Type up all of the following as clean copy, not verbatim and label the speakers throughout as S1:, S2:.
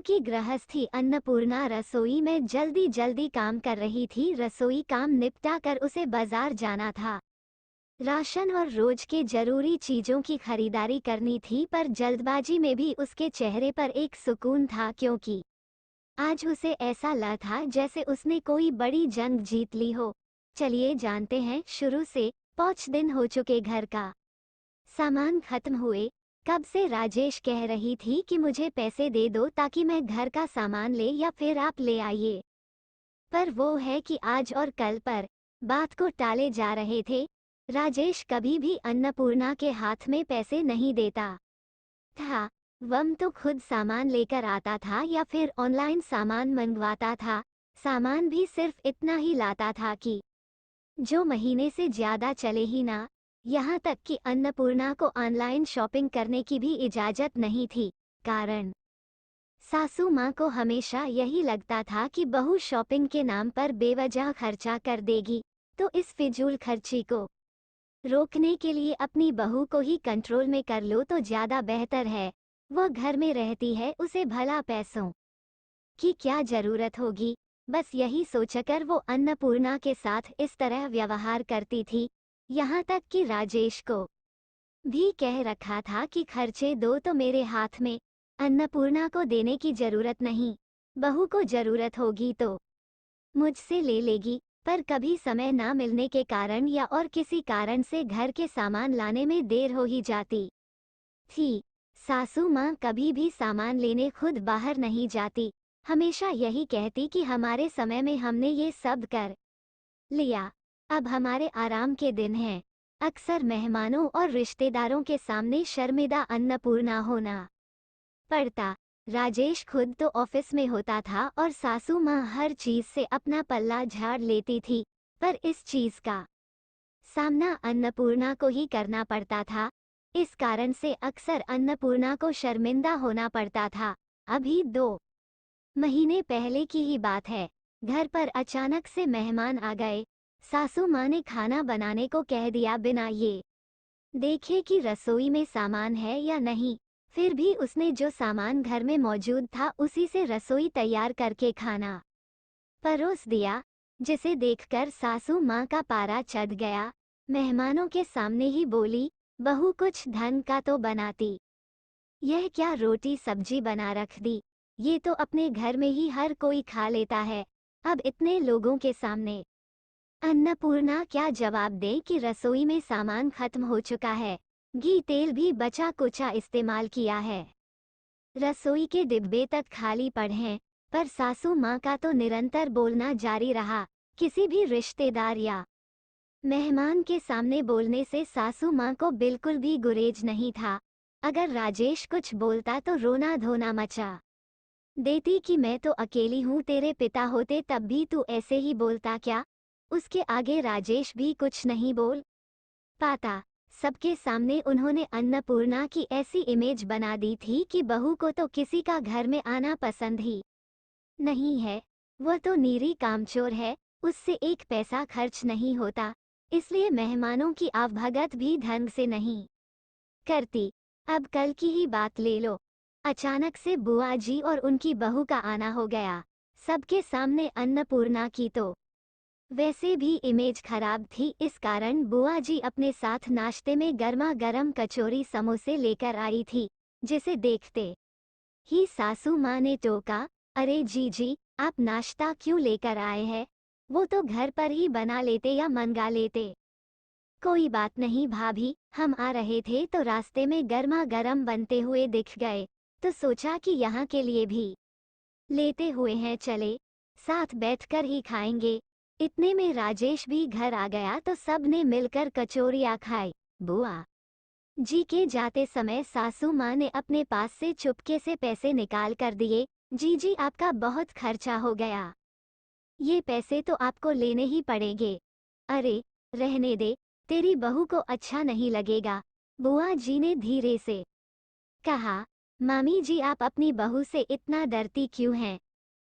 S1: की गृहस्थी अन्नपूर्णा रसोई में जल्दी जल्दी काम कर रही थी। रसोई काम निपटा कर उसे बाजार जाना था। राशन और रोज के जरूरी चीजों की खरीदारी करनी थी, पर जल्दबाजी में भी उसके चेहरे पर एक सुकून था, क्योंकि आज उसे ऐसा लगा था जैसे उसने कोई बड़ी जंग जीत ली हो। चलिए जानते हैं शुरू से। 5 दिन हो चुके घर का सामान खत्म हुए। कब से राजेश कह रही थी कि मुझे पैसे दे दो ताकि मैं घर का सामान ले, या फिर आप ले आइए। पर वो है कि आज और कल पर बात को टाले जा रहे थे। राजेश कभी भी अन्नपूर्णा के हाथ में पैसे नहीं देता था। वम तो खुद सामान लेकर आता था या फिर ऑनलाइन सामान मंगवाता था। सामान भी सिर्फ इतना ही लाता था कि जो महीने से ज्यादा चले ही ना। यहाँ तक कि अन्नपूर्णा को ऑनलाइन शॉपिंग करने की भी इजाजत नहीं थी, कारण सासू माँ को हमेशा यही लगता था कि बहू शॉपिंग के नाम पर बेवजह खर्चा कर देगी, तो इस फिजूल खर्ची को रोकने के लिए अपनी बहू को ही कंट्रोल में कर लो तो ज्यादा बेहतर है। वह घर में रहती है, उसे भला पैसों की क्या जरूरत होगी। बस यही सोचकर वो अन्नपूर्णा के साथ इस तरह व्यवहार करती थी। यहाँ तक कि राजेश को भी कह रखा था कि खर्चे दो तो मेरे हाथ में, अन्नपूर्णा को देने की जरूरत नहीं। बहू को जरूरत होगी तो मुझसे ले लेगी। पर कभी समय ना मिलने के कारण या और किसी कारण से घर के सामान लाने में देर हो ही जाती थी। सासू माँ कभी भी सामान लेने खुद बाहर नहीं जाती, हमेशा यही कहती कि हमारे समय में हमने ये सब कर लिया, अब हमारे आराम के दिन हैं। अक्सर मेहमानों और रिश्तेदारों के सामने शर्मिंदा अन्नपूर्णा होना पड़ता। राजेश खुद तो ऑफिस में होता था और सासू माँ हर चीज से अपना पल्ला झाड़ लेती थी, पर इस चीज का सामना अन्नपूर्णा को ही करना पड़ता था। इस कारण से अक्सर अन्नपूर्णा को शर्मिंदा होना पड़ता था। अभी 2 महीने पहले की ही बात है। घर पर अचानक से मेहमान आ गए। सासू माँ ने खाना बनाने को कह दिया, बिना ये देखे कि रसोई में सामान है या नहीं। फिर भी उसने जो सामान घर में मौजूद था उसी से रसोई तैयार करके खाना परोस दिया, जिसे देखकर सासू माँ का पारा चढ़ गया। मेहमानों के सामने ही बोली, बहू कुछ ढंग का तो बनाती। यह क्या रोटी सब्जी बना रख दी, ये तो अपने घर में ही हर कोई खा लेता है, अब इतने लोगों के सामने। अन्नपूर्णा क्या जवाब दे कि रसोई में सामान खत्म हो चुका है, घी तेल भी बचा कुचा इस्तेमाल किया है, रसोई के डिब्बे तक खाली पड़े हैं। पर सासू माँ का तो निरंतर बोलना जारी रहा। किसी भी रिश्तेदार या मेहमान के सामने बोलने से सासू माँ को बिल्कुल भी गुरेज नहीं था। अगर राजेश कुछ बोलता तो रोना धोना मचा देती कि मैं तो अकेली हूँ, तेरे पिता होते तब भी तू ऐसे ही बोलता क्या। उसके आगे राजेश भी कुछ नहीं बोल पाता। सबके सामने उन्होंने अन्नपूर्णा की ऐसी इमेज बना दी थी कि बहू को तो किसी का घर में आना पसंद ही नहीं है। वह तो नीरी कामचोर है, उससे एक पैसा खर्च नहीं होता, इसलिए मेहमानों की आवभगत भी ढंग से नहीं करती। अब कल की ही बात ले लो। अचानक से बुआ जी और उनकी बहू का आना हो गया। सबके सामने अन्नपूर्णा की तो वैसे भी इमेज खराब थी, इस कारण बुआ जी अपने साथ नाश्ते में गर्मा गर्म कचौरी समोसे लेकर आई थी, जिसे देखते ही सासू माँ ने टोका, अरे जी आप नाश्ता क्यों लेकर आए हैं, वो तो घर पर ही बना लेते या मंगा लेते। कोई बात नहीं भाभी, हम आ रहे थे तो रास्ते में गर्मा गर्म बनते हुए दिख गए, तो सोचा कि यहाँ के लिए भी लेते हुए हैं, चले साथ बैठकर ही खाएंगे। इतने में राजेश भी घर आ गया तो सब ने मिलकर कचौरियाँ खाई। बुआ जी के जाते समय सासू माँ ने अपने पास से चुपके से पैसे निकाल कर दिए। जी आपका बहुत खर्चा हो गया, ये पैसे तो आपको लेने ही पड़ेंगे। अरे रहने दे, तेरी बहू को अच्छा नहीं लगेगा, बुआ जी ने धीरे से कहा। मामी जी आप अपनी बहू से इतना डरती क्यों हैं?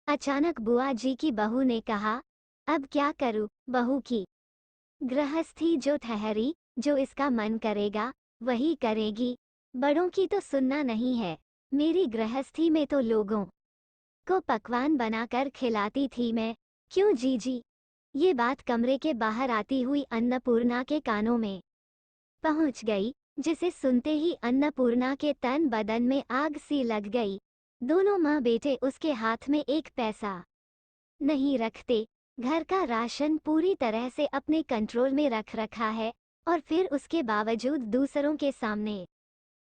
S1: अचानक बुआ जी की बहू ने कहा। अब क्या करूं, बहू की गृहस्थी जो ठहरी, जो इसका मन करेगा वही करेगी, बड़ों की तो सुनना नहीं है। मेरी गृहस्थी में तो लोगों को पकवान बनाकर खिलाती थी मैं। क्यों जीजी? ये बात कमरे के बाहर आती हुई अन्नपूर्णा के कानों में पहुंच गई, जिसे सुनते ही अन्नपूर्णा के तन बदन में आग सी लग गई। दोनों माँ बेटे उसके हाथ में एक पैसा नहीं रखते, घर का राशन पूरी तरह से अपने कंट्रोल में रख रखा है, और फिर उसके बावजूद दूसरों के सामने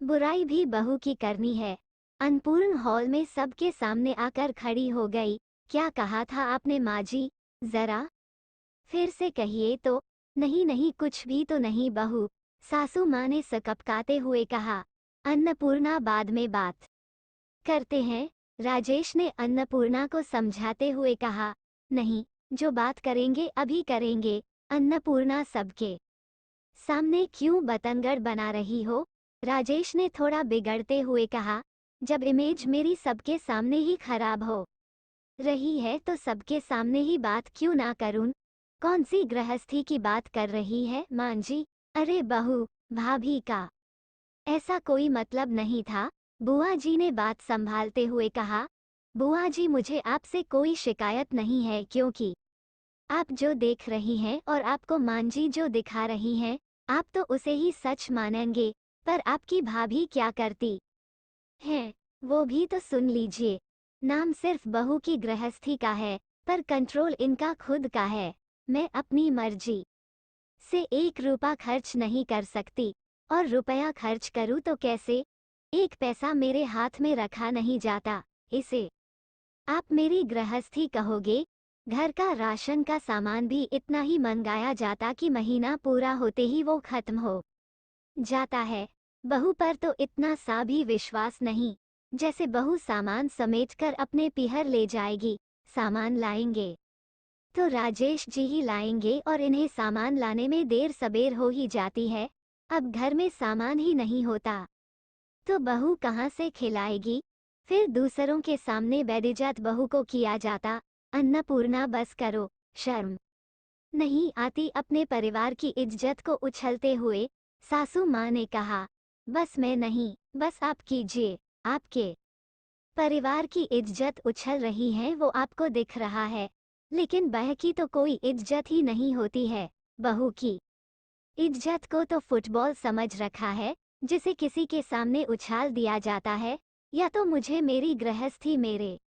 S1: बुराई भी बहू की करनी है। अन्नपूर्ण हॉल में सबके सामने आकर खड़ी हो गई। क्या कहा था आपने माँ जी? जरा फिर से कहिए तो। नहीं नहीं, कुछ भी तो नहीं बहू, सासू माँ ने सकपकाते हुए कहा। अन्नपूर्णा, बाद में बात करते हैं, राजेश ने अन्नपूर्णा को समझाते हुए कहा। नहीं, जो बात करेंगे अभी करेंगे। अन्नपूर्णा, सबके सामने क्यों बतंगड़ बना रही हो? राजेश ने थोड़ा बिगड़ते हुए कहा। जब इमेज मेरी सबके सामने ही खराब हो रही है तो सबके सामने ही बात क्यों ना करूं? कौन सी गृहस्थी की बात कर रही है मां जी? अरे बहू, भाभी का ऐसा कोई मतलब नहीं था, बुआ जी ने बात संभालते हुए कहा। बुआ जी, मुझे आपसे कोई शिकायत नहीं है, क्योंकि आप जो देख रही हैं और आपको मां जी जो दिखा रही हैं, आप तो उसे ही सच मानेंगे। पर आपकी भाभी क्या करती हैं, वो भी तो सुन लीजिए। नाम सिर्फ बहू की गृहस्थी का है, पर कंट्रोल इनका खुद का है। मैं अपनी मर्जी से 1 रुपया खर्च नहीं कर सकती, और रुपया खर्च करूँ तो कैसे? 1 पैसा मेरे हाथ में रखा नहीं जाता। इसे आप मेरी गृहस्थी कहोगे? घर का राशन का सामान भी इतना ही मंगाया जाता कि महीना पूरा होते ही वो खत्म हो जाता है। बहू पर तो इतना सा भी विश्वास नहीं, जैसे बहू सामान समेटकर अपने पीहर ले जाएगी। सामान लाएंगे तो राजेश जी ही लाएंगे, और इन्हें सामान लाने में देर सबेर हो ही जाती है। अब घर में सामान ही नहीं होता तो बहू कहाँ से खिलाएगी? फिर दूसरों के सामने बेइज्जत बहू को किया जाता। अन्नपूर्णा, बस करो, शर्म नहीं आती अपने परिवार की इज्जत को उछलते हुए? सासू माँ ने कहा। बस मैं नहीं, बस आप कीजिए। आपके परिवार की इज्जत उछल रही है वो आपको दिख रहा है, लेकिन बह की तो कोई इज्जत ही नहीं होती है। बहू की इज्जत को तो फुटबॉल समझ रखा है, जिसे किसी के सामने उछाल दिया जाता है। या तो मुझे मेरी गृहस्थी मेरे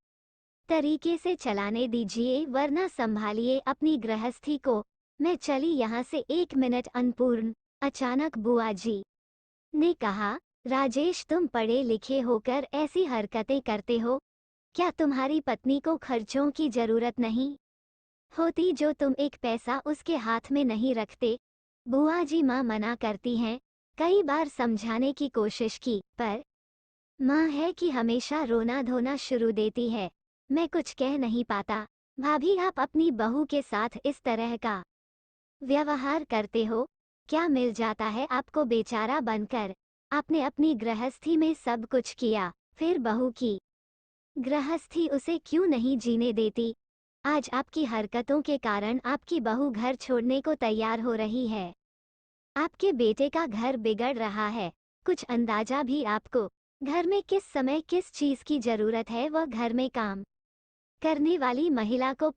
S1: तरीके से चलाने दीजिए, वरना संभालिए अपनी गृहस्थी को। मैं चली यहाँ से, 1 मिनट। अन्नपूर्ण, अचानक बुआ जी ने कहा। राजेश, तुम पढ़े लिखे होकर ऐसी हरकतें करते हो? क्या तुम्हारी पत्नी को खर्चों की जरूरत नहीं होती जो तुम 1 पैसा उसके हाथ में नहीं रखते? बुआ जी, माँ मना करती हैं। कई बार समझाने की कोशिश की, पर माँ है कि हमेशा रोना धोना शुरू देती है। मैं कुछ कह नहीं पाता। भाभी, आप अपनी बहू के साथ इस तरह का व्यवहार करते हो? क्या मिल जाता है आपको बेचारा बनकर? आपने अपनी गृहस्थी में सब कुछ किया, फिर बहू की गृहस्थी उसे क्यों नहीं जीने देती? आज आपकी हरकतों के कारण आपकी बहू घर छोड़ने को तैयार हो रही है। आपके बेटे का घर बिगड़ रहा है। कुछ अंदाजा भी आपको? घर में किस समय किस चीज की जरूरत है, वह घर में काम करने वाली महिला को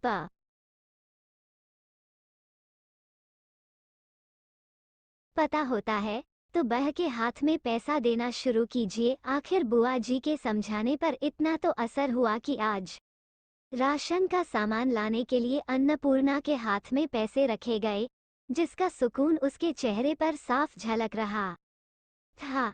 S1: पता होता है, तो बह के हाथ में पैसा देना शुरू कीजिए। आखिर बुआ जी के समझाने पर इतना तो असर हुआ कि आज राशन का सामान लाने के लिए अन्नपूर्णा के हाथ में पैसे रखे गए, जिसका सुकून उसके चेहरे पर साफ झलक रहा था।